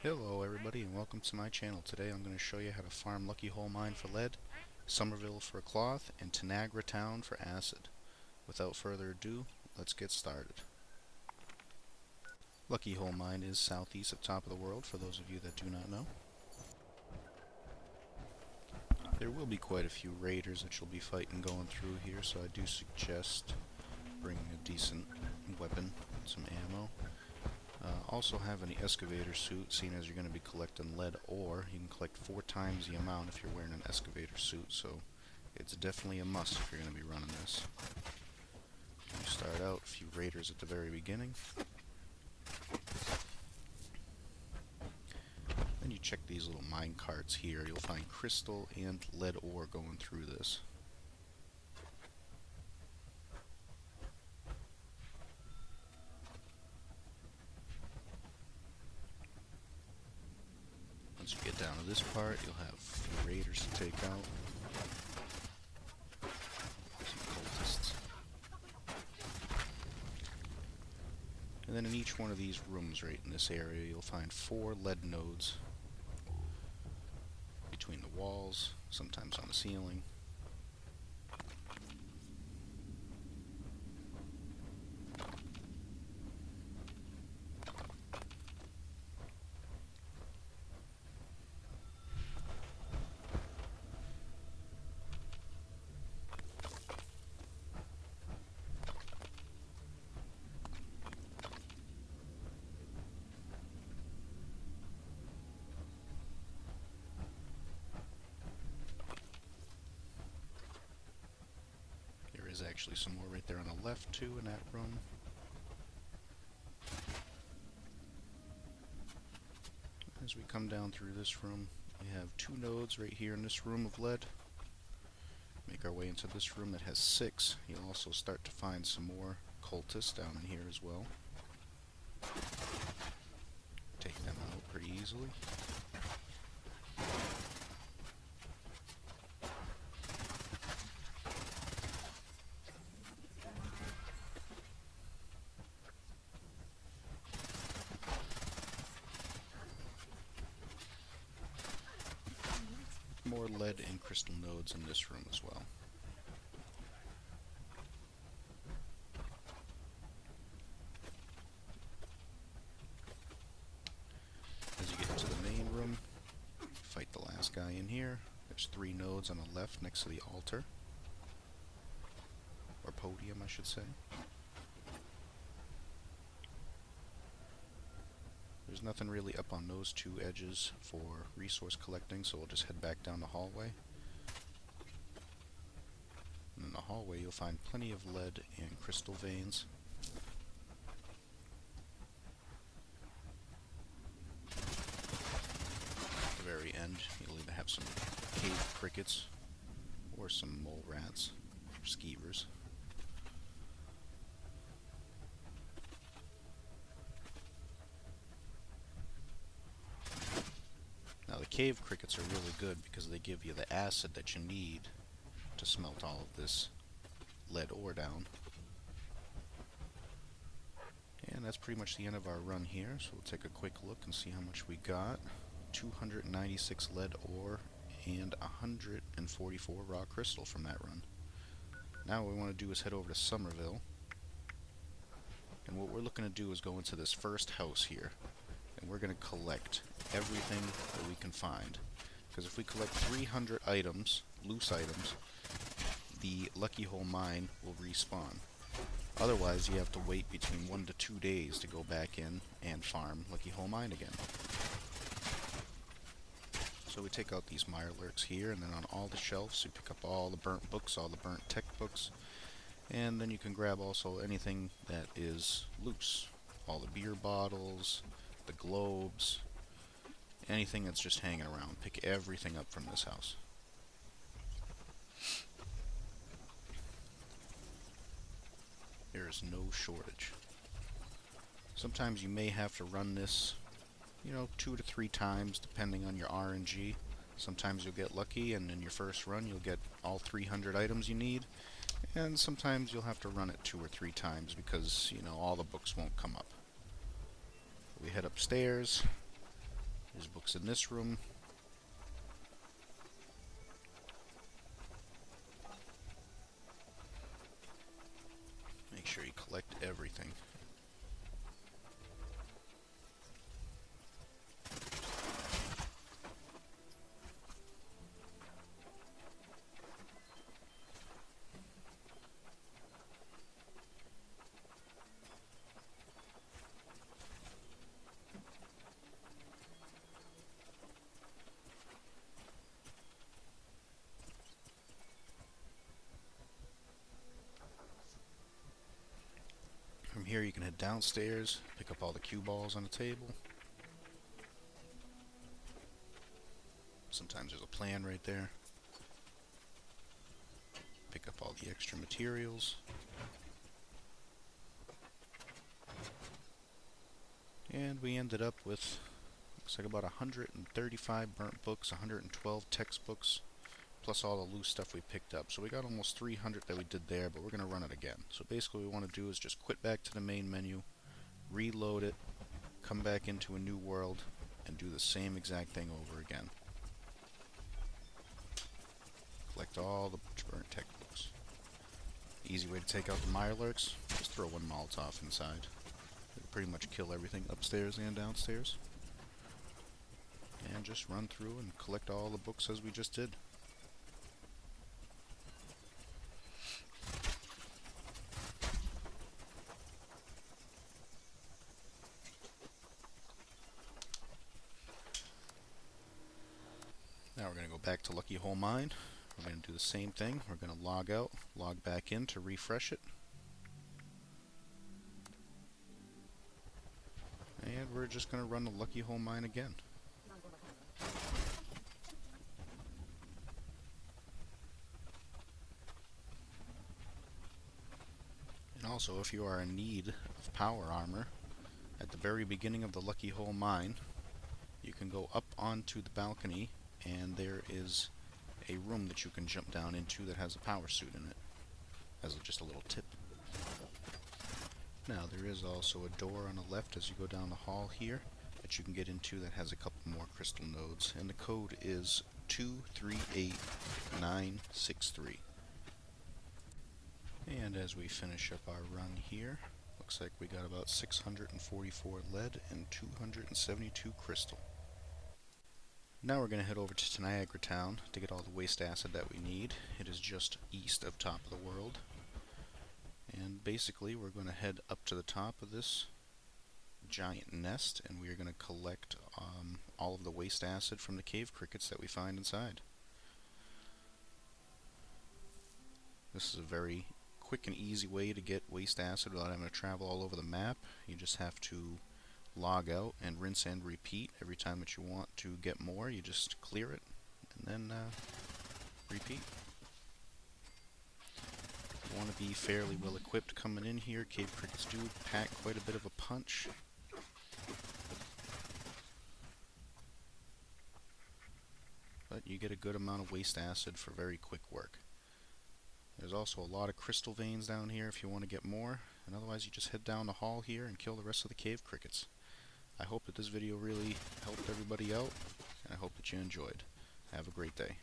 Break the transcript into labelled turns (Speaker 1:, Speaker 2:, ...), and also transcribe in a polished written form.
Speaker 1: Hello everybody and welcome to my channel. Today I'm going to show you how to farm Lucky Hole Mine for lead, Summerville for cloth, and Tanagra Town for acid. Without further ado, let's get started. Lucky Hole Mine is southeast of Top of the World for those of you that do not know. There will be quite a few raiders that you'll be fighting going through here, so I do suggest bringing a decent weapon, some ammo. Also have an excavator suit, seeing as you're going to be collecting lead ore. You can collect 4 times the amount if you're wearing an excavator suit, so it's definitely a must if you're going to be running this. You start out a few raiders at the very beginning. Then you check these little mine carts here. You'll find crystal and lead ore going through this. Once you get down to this part, you'll have a few raiders to take out. Some cultists. And then in each one of these rooms right in this area, you'll find 4 lead nodes between the walls, sometimes on the ceiling. There is actually some more right there on the left too in that room. As we come down through this room, we have 2 nodes right here in this room of lead. Make our way into this room that has 6. You'll also start to find some more cultists down in here as well. Take them out pretty easily. More lead and crystal nodes in this room as well. As you get into the main room, fight the last guy in here. There's 3 nodes on the left next to the altar. Or podium, I should say. There's nothing really up on those 2 edges for resource collecting, so we'll just head back down the hallway. And in the hallway you'll find plenty of lead and crystal veins. At the very end you'll either have some cave crickets or some mole rats or skeevers. Now the cave crickets are really good because they give you the acid that you need to smelt all of this lead ore down. And that's pretty much the end of our run here, so we'll take a quick look and see how much we got. 296 lead ore and 144 raw crystal from that run. Now what we want to do is head over to Summerville, and what we're looking to do is go into this first house here, and we're going to collect everything that we can find, because if we collect 300 items, loose items, the Lucky Hole Mine will respawn. Otherwise you have to wait between 1 to 2 days to go back in and farm Lucky Hole Mine again. So we take out these Mirelurks here, and then on all the shelves you pick up all the burnt books, all the burnt tech books, and then you can grab also anything that is loose. All the beer bottles, the globes, anything that's just hanging around. Pick everything up from this house. There is no shortage. Sometimes you may have to run this, 2 to 3 times depending on your RNG. Sometimes you'll get lucky and in your first run you'll get all 300 items you need, and sometimes you'll have to run it 2 or 3 times because all the books won't come up. We head upstairs, There's books in this room. Make sure you collect everything. From here you can head downstairs, pick up all the cue balls on the table. Sometimes there's a plan right there. Pick up all the extra materials. And we ended up with, looks like about 135 burnt books, 112 textbooks, plus all the loose stuff we picked up. So we got almost 300 that we did there, but we're going to run it again. So basically what we want to do is just quit back to the main menu, reload it, come back into a new world, and do the same exact thing over again. Collect all the burnt textbooks. Easy way to take out the Mirelurks, just throw one Molotov inside. It'll pretty much kill everything upstairs and downstairs. And just run through and collect all the books as we just did. Now we're going to go back to Lucky Hole Mine. We're going to do the same thing. We're going to log out, log back in to refresh it. And we're just going to run the Lucky Hole Mine again. And also, if you are in need of power armor, at the very beginning of the Lucky Hole Mine, you can go up onto the balcony, and there is a room that you can jump down into that has a power suit in it, as just a little tip. Now there is also a door on the left as you go down the hall here that you can get into that has a couple more crystal nodes, and the code is 238963. And as we finish up our run here, looks like we got about 644 lead and 272 crystal. Now we're going to head over to Tanagra Town to get all the waste acid that we need. It is just east of Top of the World. And basically we're going to head up to the top of this giant nest, and we are going to collect all of the waste acid from the cave crickets that we find inside. This is a very quick and easy way to get waste acid without having to travel all over the map. You just have to log out and rinse and repeat. Every time that you want to get more, you just clear it and then repeat. You want to be fairly well equipped coming in here. Cave crickets do pack quite a bit of a punch. But you get a good amount of waste acid for very quick work. There's also a lot of crystal veins down here if you want to get more, and otherwise you just head down the hall here and kill the rest of the cave crickets. I hope that this video really helped everybody out, and I hope that you enjoyed. Have a great day.